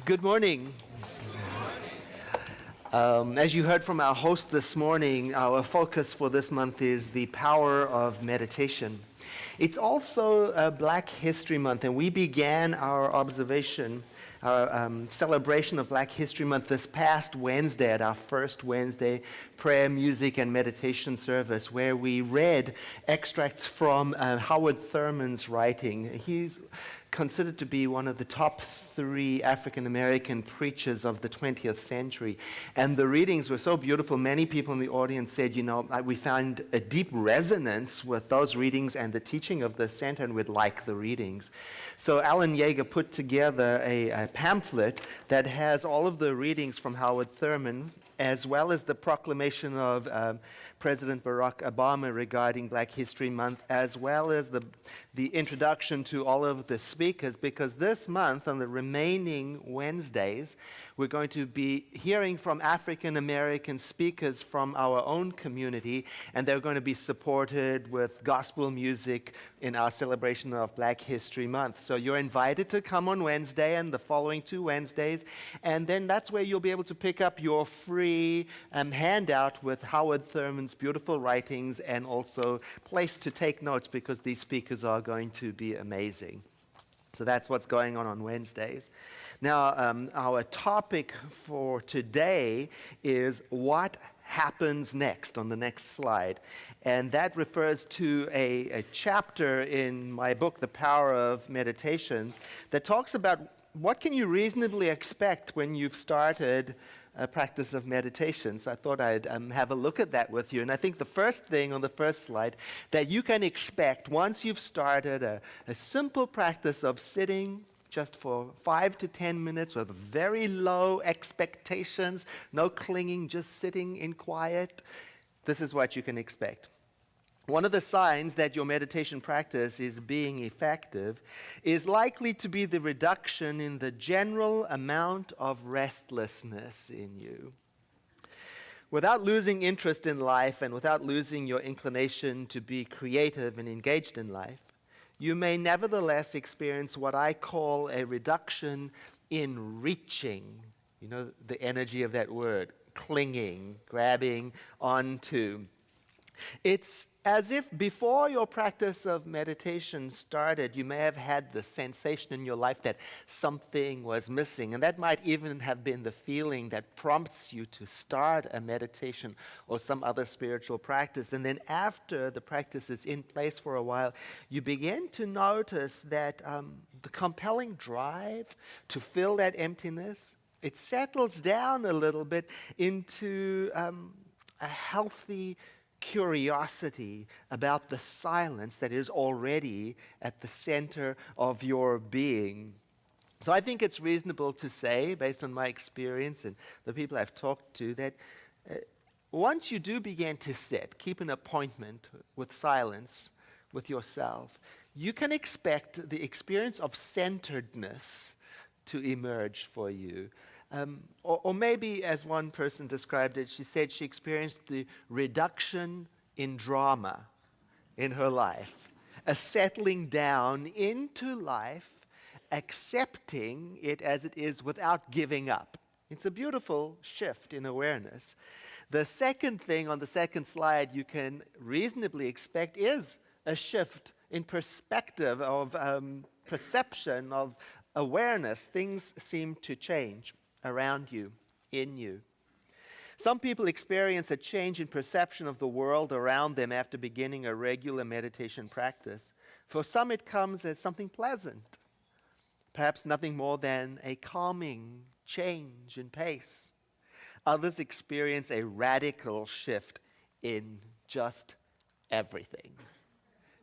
Good morning. As you heard from our host this morning, our focus for this month is the power of meditation. It's also Black History Month, and we began our celebration of Black History Month this past Wednesday at our first Wednesday prayer, music, and meditation service, where we read extracts from Howard Thurman's writing. He's considered to be one of the top 3 African American preachers of the 20th century. And the readings were so beautiful. Many people in the audience said, we found a deep resonance with those readings and the teaching of the center, and we'd like the readings. So Alan Yeager put together a pamphlet that has all of the readings from Howard Thurman, as well as the proclamation of President Barack Obama regarding Black History Month, as well as the introduction to all of the speakers, because this month, on the remaining Wednesdays, we're going to be hearing from African American speakers from our own community, and they're going to be supported with gospel music in our celebration of Black History Month. So you're invited to come on Wednesday and the following 2 Wednesdays, and then that's where you'll be able to pick up your free handout with Howard Thurman's beautiful writings, and also place to take notes, because these speakers are going to be amazing. So that's what's going on Wednesdays. Now, our topic for today is what happens next, on the next slide. And that refers to a chapter in my book, The Power of Meditation, that talks about what can you reasonably expect when you've started a practice of meditation. So I thought I'd have a look at that with you. And I think the first thing on the first slide that you can expect once you've started a simple practice of sitting just for 5 to 10 minutes with very low expectations, no clinging, just sitting in quiet, this is what you can expect. One of the signs that your meditation practice is being effective is likely to be the reduction in the general amount of restlessness in you. Without losing interest in life and without losing your inclination to be creative and engaged in life, you may nevertheless experience what I call a reduction in reaching. You know, the energy of that word, clinging, grabbing onto. It's as if before your practice of meditation started, you may have had the sensation in your life that something was missing. And that might even have been the feeling that prompts you to start a meditation or some other spiritual practice. And then after the practice is in place for a while, you begin to notice that the compelling drive to fill that emptiness, it settles down a little bit into a healthy curiosity about the silence that is already at the center of your being. So I think it's reasonable to say, based on my experience and the people I've talked to, that once you do begin to sit, keep an appointment with silence, with yourself, you can expect the experience of centeredness to emerge for you. Or maybe, as one person described it, she said she experienced the reduction in drama in her life, a settling down into life, accepting it as it is without giving up. It's a beautiful shift in awareness. The second thing on the second slide you can reasonably expect is a shift in perspective of perception, of awareness. Things seem to change around you, in you. Some people experience a change in perception of the world around them after beginning a regular meditation practice. For some, it comes as something pleasant, perhaps nothing more than a calming change in pace. Others experience a radical shift in just everything.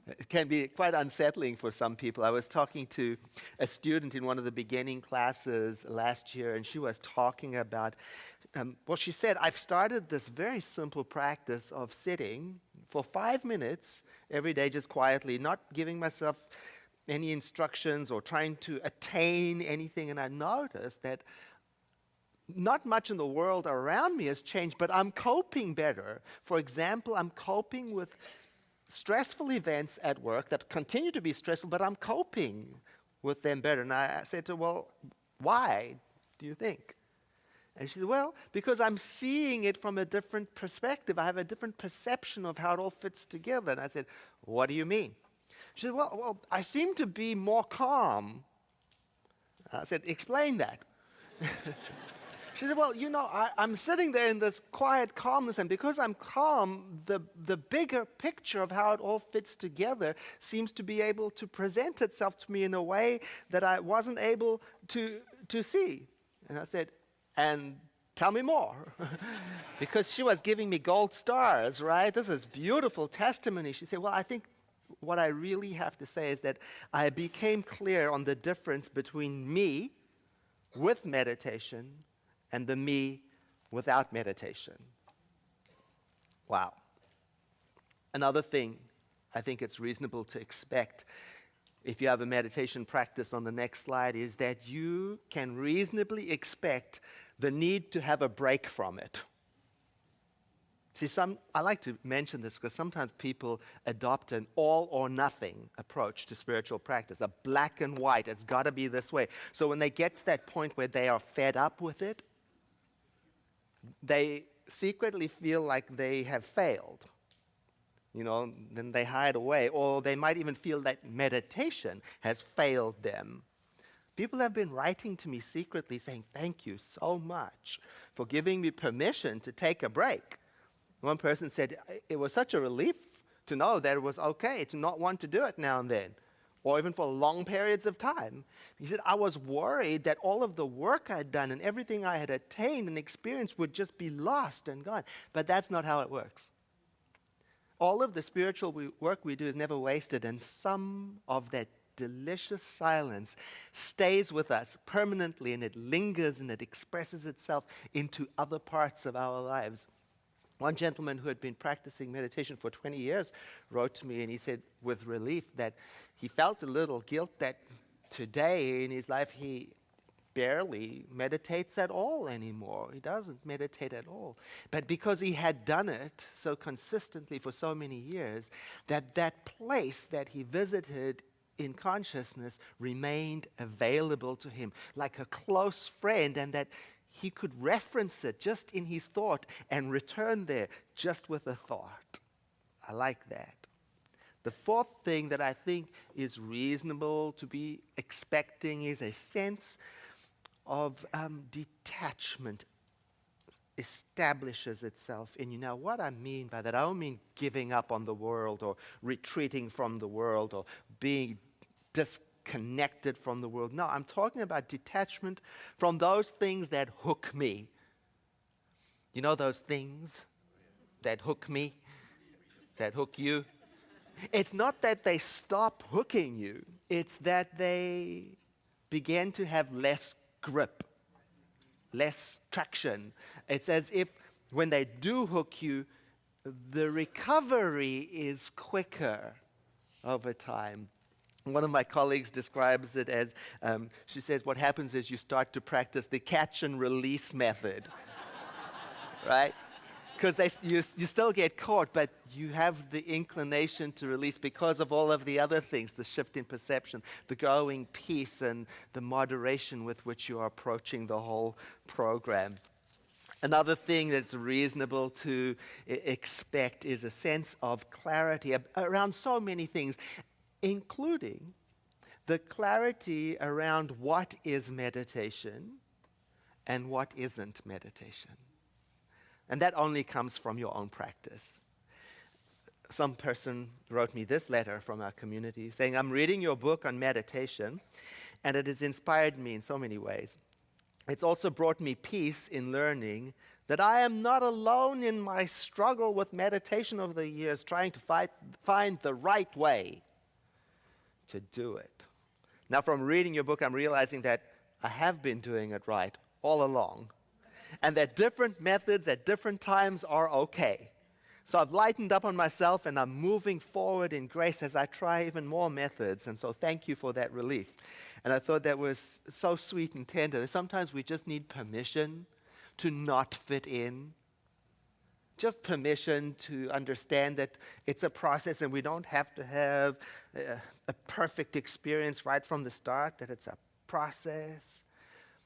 It can be quite unsettling for some people. I was talking to a student in one of the beginning classes last year, and she was talking about, she said, I've started this very simple practice of sitting for 5 minutes every day, just quietly, not giving myself any instructions or trying to attain anything. And I noticed that not much in the world around me has changed, but I'm coping better. For example, I'm coping with stressful events at work that continue to be stressful, but I'm coping with them better. And I said to her, well, why? do you think? And she said, well, because I'm seeing it from a different perspective. I have a different perception of how it all fits together. And I said, what do you mean? She said, well, I seem to be more calm. I said, explain that. She said, well, I'm sitting there in this quiet calmness, and because I'm calm, the bigger picture of how it all fits together seems to be able to present itself to me in a way that I wasn't able to see. And I said, and tell me more. Because she was giving me gold stars, right? This is beautiful testimony. She said, well, I think what I really have to say is that I became clear on the difference between me with meditation and the me without meditation. Wow. Another thing I think it's reasonable to expect if you have a meditation practice on the next slide is that you can reasonably expect the need to have a break from it. See, I like to mention this because sometimes people adopt an all or nothing approach to spiritual practice, a black and white, it's got to be this way. So when they get to that point where they are fed up with it, they secretly feel like they have failed. Then they hide away, or they might even feel that meditation has failed them. People have been writing to me secretly saying, thank you so much for giving me permission to take a break. One person said, it was such a relief to know that it was okay to not want to do it now and then, or even for long periods of time. He said, I was worried that all of the work I'd done and everything I had attained and experienced would just be lost and gone. But that's not how it works. All of the spiritual work we do is never wasted, and some of that delicious silence stays with us permanently, and it lingers and it expresses itself into other parts of our lives. One gentleman who had been practicing meditation for 20 years wrote to me, and he said with relief that he felt a little guilt that today in his life he barely meditates at all anymore. He doesn't meditate at all. But because he had done it so consistently for so many years, that place that he visited in consciousness remained available to him like a close friend, and that he could reference it just in his thought and return there just with a thought. I like that. The fourth thing that I think is reasonable to be expecting is a sense of detachment establishes itself in you. Now, what I mean by that, I don't mean giving up on the world or retreating from the world or being disconnected from the world. No, I'm talking about detachment from those things that hook me. You know those things that hook me, that hook you? It's not that they stop hooking you. It's that they begin to have less grip, less traction. It's as if when they do hook you, the recovery is quicker over time. One of my colleagues describes it as, she says, what happens is you start to practice the catch and release method, right? Because you still get caught, but you have the inclination to release because of all of the other things, the shift in perception, the growing peace, and the moderation with which you are approaching the whole program. Another thing that's reasonable to expect is a sense of clarity around so many things, including the clarity around what is meditation and what isn't meditation. And that only comes from your own practice. Some person wrote me this letter from our community saying, I'm reading your book on meditation, and it has inspired me in so many ways. It's also brought me peace in learning that I am not alone in my struggle with meditation over the years, trying to find the right way to do it. Now, from reading your book, I'm realizing that I have been doing it right all along, and that different methods at different times are okay. So I've lightened up on myself, and I'm moving forward in grace as I try even more methods. And so thank you for that relief. And I thought that was so sweet and tender. Sometimes we just need permission to not fit in. Just permission to understand that it's a process and we don't have to have a perfect experience right from the start, that it's a process.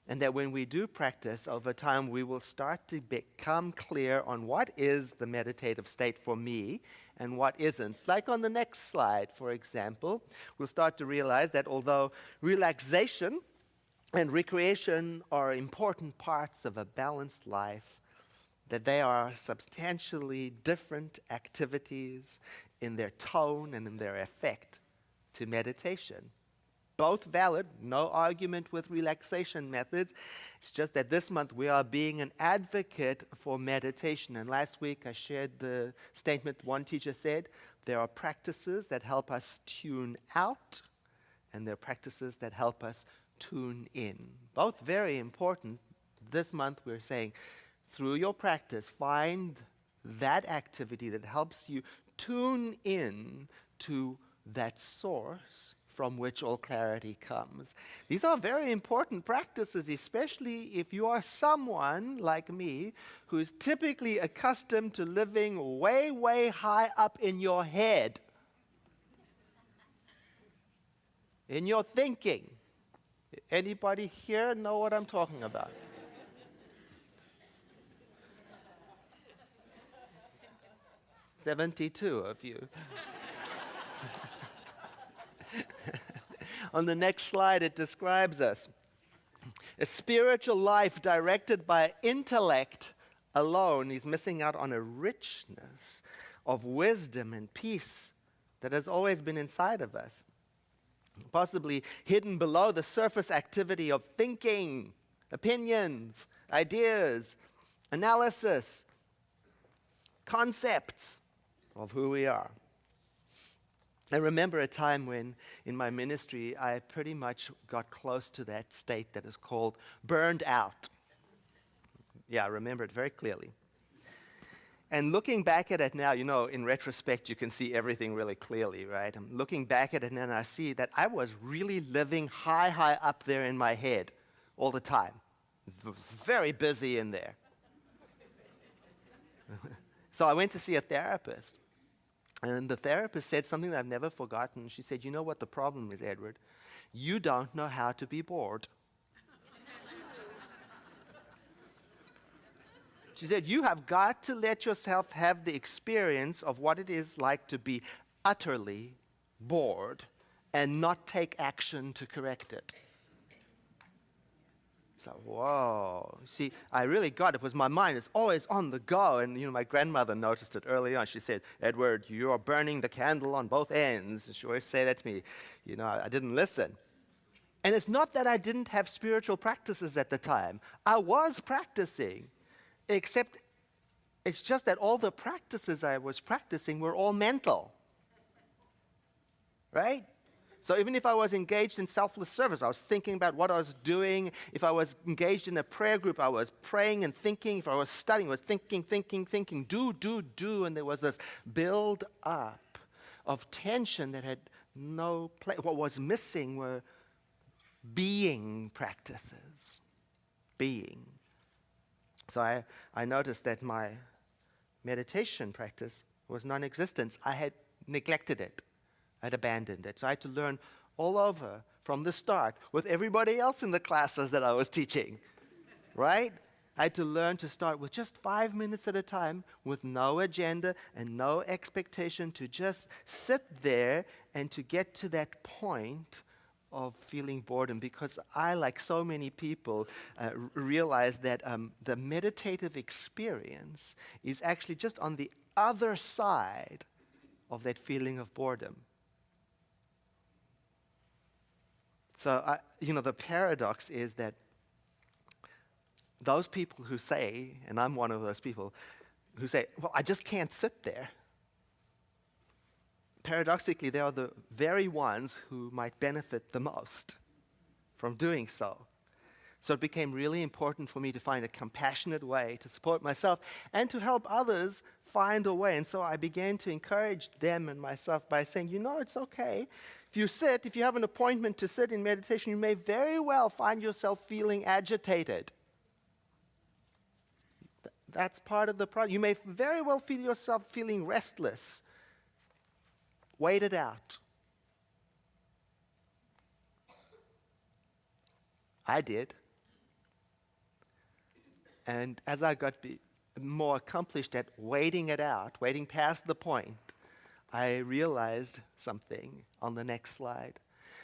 And that when we do practice over time, we will start to become clear on what is the meditative state for me and what isn't. Like on the next slide, for example, we'll start to realize that although relaxation and recreation are important parts of a balanced life, that they are substantially different activities in their tone and in their effect to meditation. Both valid, no argument with relaxation methods. It's just that this month we are being an advocate for meditation. And last week I shared the statement one teacher said, there are practices that help us tune out, and there are practices that help us tune in. Both very important. This month we're saying, through your practice, find that activity that helps you tune in to that source from which all clarity comes. These are very important practices, especially if you are someone like me who is typically accustomed to living way, way high up in your head, in your thinking. Anybody here know what I'm talking about? "72 of you." On the next slide, it describes us. A spiritual life directed by intellect alone is missing out on a richness of wisdom and peace that has always been inside of us, possibly hidden below the surface activity of thinking, opinions, ideas, analysis, concepts of who we are. I remember a time when, in my ministry, I pretty much got close to that state that is called burned out. Yeah, I remember it very clearly. And looking back at it now, in retrospect, you can see everything really clearly, right? I'm looking back at it now and I see that I was really living high, high up there in my head all the time. It was very busy in there. So I went to see a therapist. And the therapist said something that I've never forgotten. She said, "You know what the problem is, Edward? You don't know how to be bored." She said, "You have got to let yourself have the experience of what it is like to be utterly bored and not take action to correct it." So, whoa. See, I really got it because my mind is always on the go. And, my grandmother noticed it early on. She said, "Edward, you are burning the candle on both ends." She always say that to me. I didn't listen. And it's not that I didn't have spiritual practices at the time. I was practicing, except it's just that all the practices I was practicing were all mental. Right? So even if I was engaged in selfless service, I was thinking about what I was doing. If I was engaged in a prayer group, I was praying and thinking. If I was studying, I was thinking, do. And there was this build up of tension that had no place. What was missing were being practices. Being. So I noticed that my meditation practice was non-existent. I had neglected it. I'd abandoned it. So I had to learn all over from the start with everybody else in the classes that I was teaching, right? I had to learn to start with just 5 minutes at a time with no agenda and no expectation, to just sit there and to get to that point of feeling boredom, because I, like so many people, realize that the meditative experience is actually just on the other side of that feeling of boredom. So, the paradox is that those people who say, and I'm one of those people, who say, "Well, I just can't sit there," paradoxically, they are the very ones who might benefit the most from doing so. So it became really important for me to find a compassionate way to support myself and to help others find a way. And so I began to encourage them and myself by saying, it's okay. If you have an appointment to sit in meditation, you may very well find yourself feeling agitated. That's part of the problem. You may very well feel yourself feeling restless. Wait it out. I did. And as I got more accomplished at waiting it out, waiting past the point, I realized something on the next slide.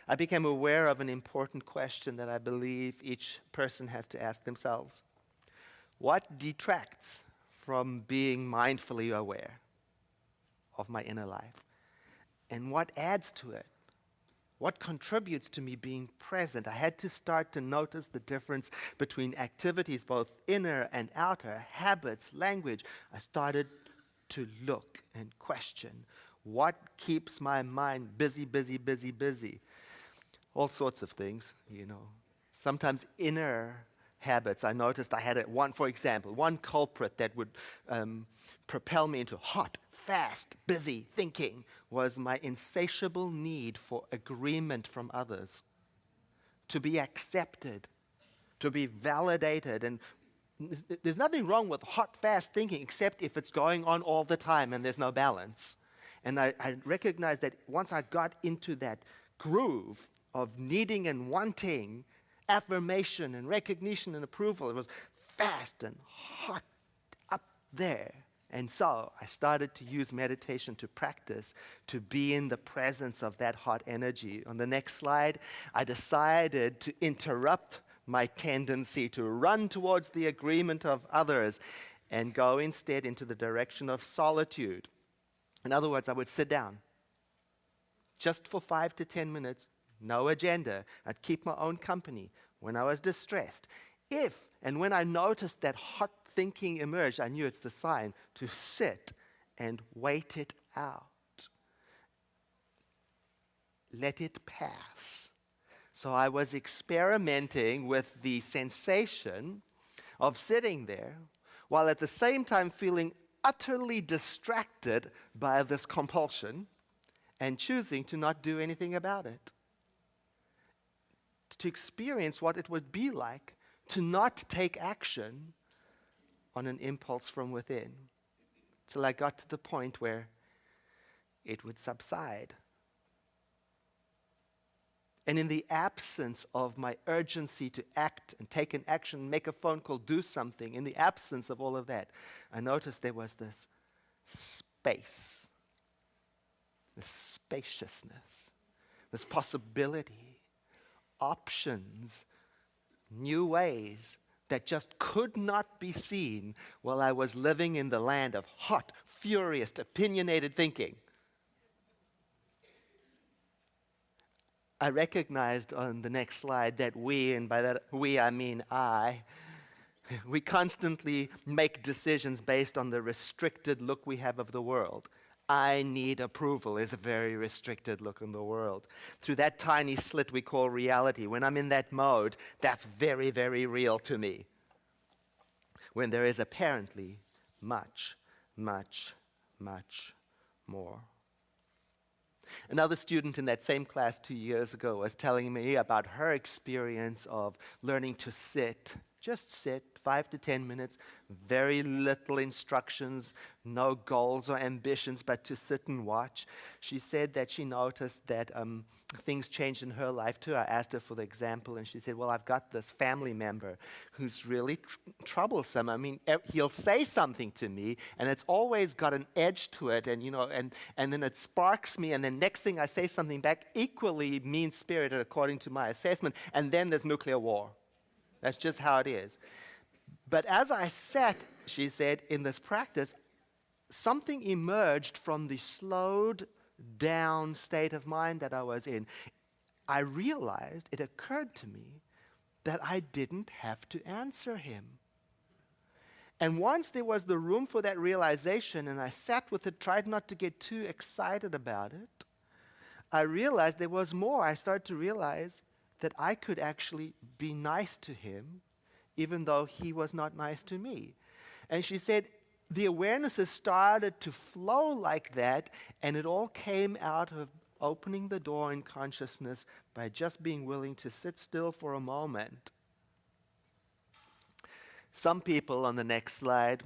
I became aware of an important question that I believe each person has to ask themselves. What detracts from being mindfully aware of my inner life? And what adds to it? What contributes to me being present? I had to start to notice the difference between activities, both inner and outer, habits, language. I started to look and question what keeps my mind busy, busy, busy, busy. All sorts of things, Sometimes inner habits. I noticed I had for example, one culprit that would propel me into hot, fast, busy thinking was my insatiable need for agreement from others, to be accepted, to be validated. And there's nothing wrong with hot, fast thinking except if it's going on all the time and there's no balance. And I recognized that once I got into that groove of needing and wanting affirmation and recognition and approval, it was fast and hot up there. And so I started to use meditation to practice, to be in the presence of that hot energy. On the next slide, I decided to interrupt my tendency to run towards the agreement of others and go instead into the direction of solitude. In other words, I would sit down just for 5 to 10 minutes, no agenda. I'd keep my own company when I was distressed. If and when I noticed that hot thinking emerged, I knew it's the sign to sit and wait it out. Let it pass. So I was experimenting with the sensation of sitting there while at the same time feeling utterly distracted by this compulsion and choosing to not do anything about it. To experience what it would be like to not take action on an impulse from within, till I got to the point where it would subside. And in the absence of my urgency to act and take an action, make a phone call, do something, in the absence of all of that, I noticed there was this space, this spaciousness, this possibility, options, new ways that just could not be seen while I was living in the land of hot, furious, opinionated thinking. I recognized on the next slide that we, and by that we I mean I, we constantly make decisions based on the restricted look we have of the world. I need approval is a very restricted look in the world. Through that tiny slit we call reality, when I'm in that mode, that's very, very real to me. When there is apparently much, much, much more. Another student in that same class 2 years ago was telling me about her experience of learning to sit, just sit, 5 to 10 minutes, very little instructions, no goals or ambitions, but to sit and watch. She said that she noticed that things changed in her life too. I asked her for the example, and she said, well, I've got this family member who's really troublesome. I mean, he'll say something to me, and it's always got an edge to it, and then it sparks me, and then next thing I say something back equally mean-spirited according to my assessment, and then there's nuclear war. That's just how it is. But as I sat, she said, in this practice, something emerged from the slowed down state of mind that I was in. I realized, it occurred to me, that I didn't have to answer him. And once there was the room for that realization, and I sat with it, tried not to get too excited about it, I realized there was more. I started to realize that I could actually be nice to him, even though he was not nice to me. And she said, the awarenesses started to flow like that, and it all came out of opening the door in consciousness by just being willing to sit still for a moment. Some people on the next slide,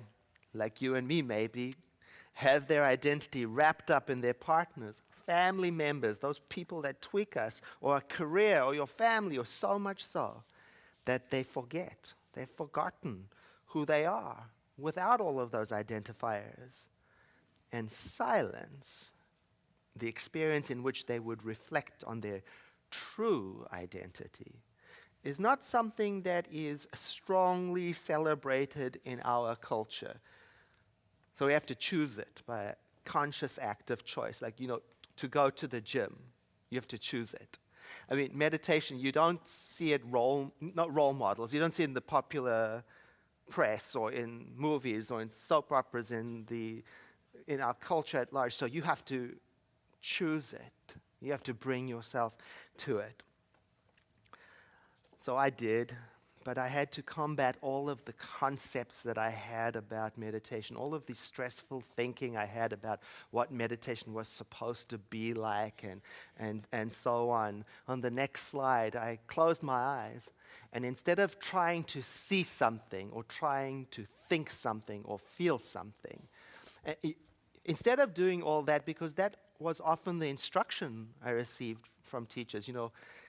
like you and me maybe, have their identity wrapped up in their partners, family members, those people that tweak us, or a career, or your family, or so much so that they forget. They've forgotten who they are without all of those identifiers. And silence, the experience in which they would reflect on their true identity, is not something that is strongly celebrated in our culture. So we have to choose it by a conscious act of choice. Like, to go to the gym, you have to choose it. I mean, meditation, you don't see it not role models. You don't see it in the popular press or in movies or in soap operas in our culture at large. So you have to choose it. You have to bring yourself to it. So I did, but I had to combat all of the concepts that I had about meditation, all of the stressful thinking I had about what meditation was supposed to be like and so on. On the next slide, I closed my eyes, and instead of trying to see something or trying to think something or feel something, instead of doing all that, because that was often the instruction I received from teachers,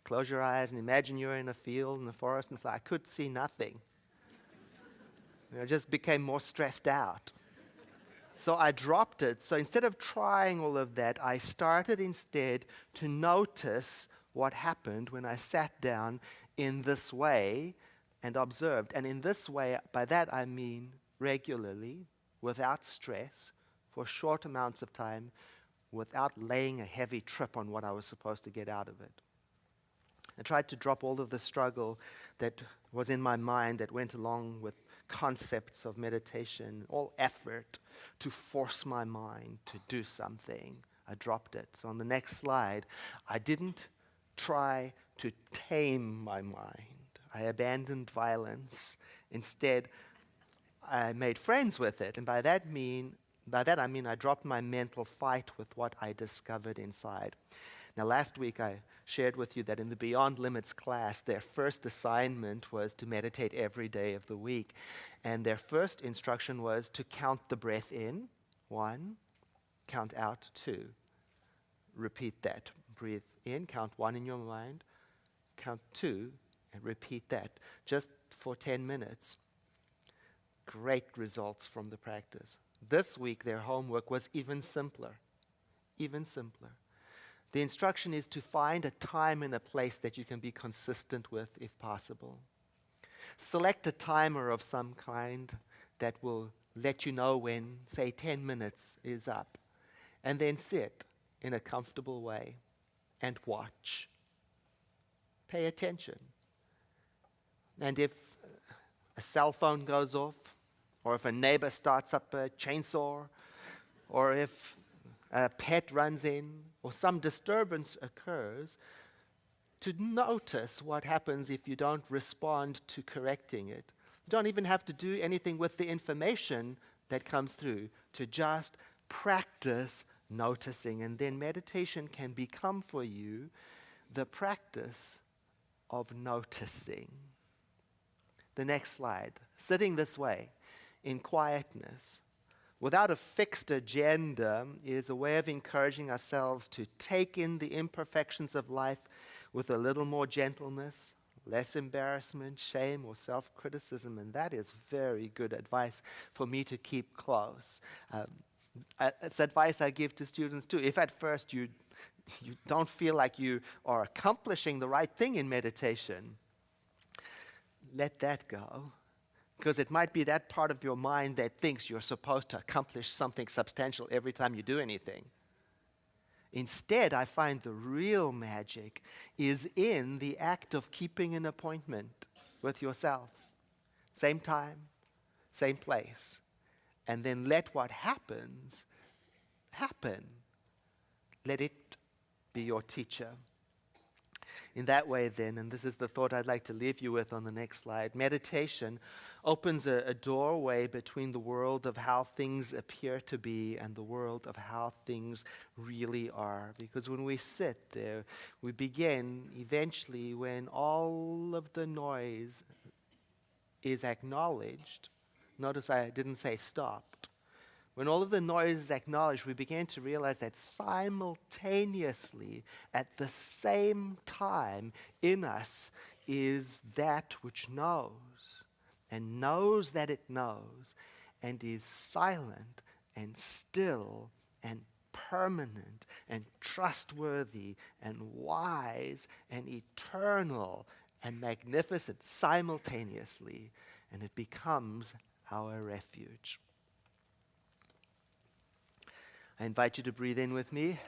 close your eyes and imagine you're in a field, in the forest, and I could see nothing. I just became more stressed out. So I dropped it. So instead of trying all of that, I started instead to notice what happened when I sat down in this way and observed. And in this way, by that I mean regularly, without stress, for short amounts of time, without laying a heavy trip on what I was supposed to get out of it. I tried to drop all of the struggle that was in my mind that went along with concepts of meditation, all effort to force my mind to do something. I dropped it. So on the next slide, I didn't try to tame my mind. I abandoned violence. Instead, I made friends with it. And by that I mean I dropped my mental fight with what I discovered inside. Now, last week I shared with you that in the Beyond Limits class, their first assignment was to meditate every day of the week. And their first instruction was to count the breath in, 1, count out, 2. Repeat that. Breathe in, count 1 in your mind, count 2, and repeat that just for 10 minutes. Great results from the practice. This week, their homework was even simpler. Even simpler. The instruction is to find a time and a place that you can be consistent with if possible. Select a timer of some kind that will let you know when, say, 10 minutes is up. And then sit in a comfortable way and watch. Pay attention. And if a cell phone goes off, or if a neighbor starts up a chainsaw, or if a pet runs in, or some disturbance occurs, to notice what happens if you don't respond to correcting it. You don't even have to do anything with the information that comes through, to just practice noticing. And then meditation can become for you the practice of noticing. The next slide. Sitting this way, in quietness, without a fixed agenda, is a way of encouraging ourselves to take in the imperfections of life with a little more gentleness, less embarrassment, shame, or self-criticism. And that is very good advice for me to keep close. It's advice I give to students too. If at first you don't feel like you are accomplishing the right thing in meditation, let that go. Because it might be that part of your mind that thinks you're supposed to accomplish something substantial every time you do anything. Instead, I find the real magic is in the act of keeping an appointment with yourself. Same time, same place. And then let what happens, happen. Let it be your teacher. In that way then, and this is the thought I'd like to leave you with on the next slide, meditation opens a doorway between the world of how things appear to be and the world of how things really are. Because when we sit there, we begin eventually when all of the noise is acknowledged. Notice I didn't say stopped. When all of the noise is acknowledged, we begin to realize that simultaneously, at the same time, in us is that which knows. and knows that it knows and is silent and still and permanent and trustworthy and wise and eternal and magnificent simultaneously, and it becomes our refuge. I invite you to breathe in with me.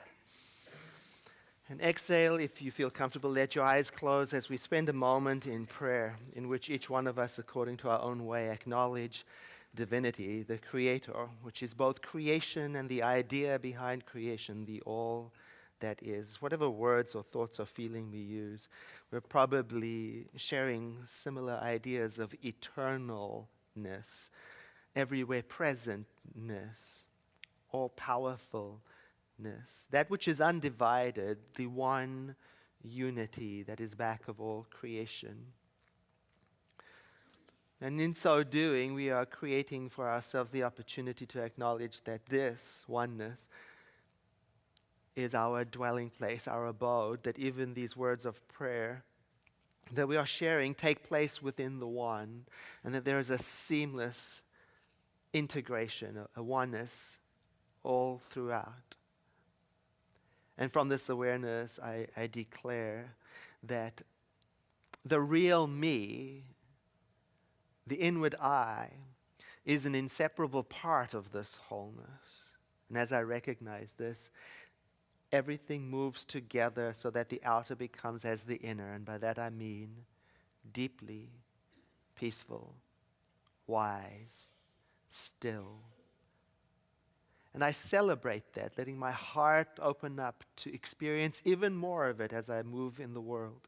And exhale if you feel comfortable. Let your eyes close as we spend a moment in prayer in which each one of us, according to our own way, acknowledge divinity, the Creator, which is both creation and the idea behind creation, the all that is. Whatever words or thoughts or feeling we use, we're probably sharing similar ideas of eternalness, everywhere presentness, all powerfulness, that which is undivided, the one unity that is back of all creation. And in so doing, we are creating for ourselves the opportunity to acknowledge that this oneness is our dwelling place, our abode, that even these words of prayer that we are sharing take place within the one, and that there is a seamless integration, a oneness all throughout. And from this awareness, I declare that the real me, the inward I, is an inseparable part of this wholeness. And as I recognize this, everything moves together so that the outer becomes as the inner. And by that I mean deeply peaceful, wise, still. And I celebrate that, letting my heart open up to experience even more of it as I move in the world.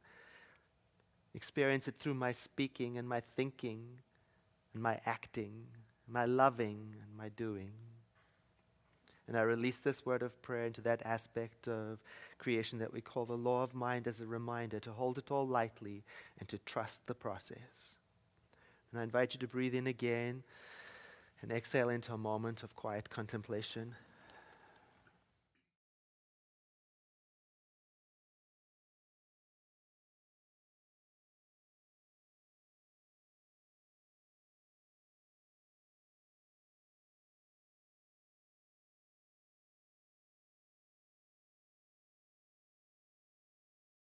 Experience it through my speaking and my thinking and my acting, my loving and my doing. And I release this word of prayer into that aspect of creation that we call the law of mind as a reminder to hold it all lightly and to trust the process. And I invite you to breathe in again and exhale into a moment of quiet contemplation.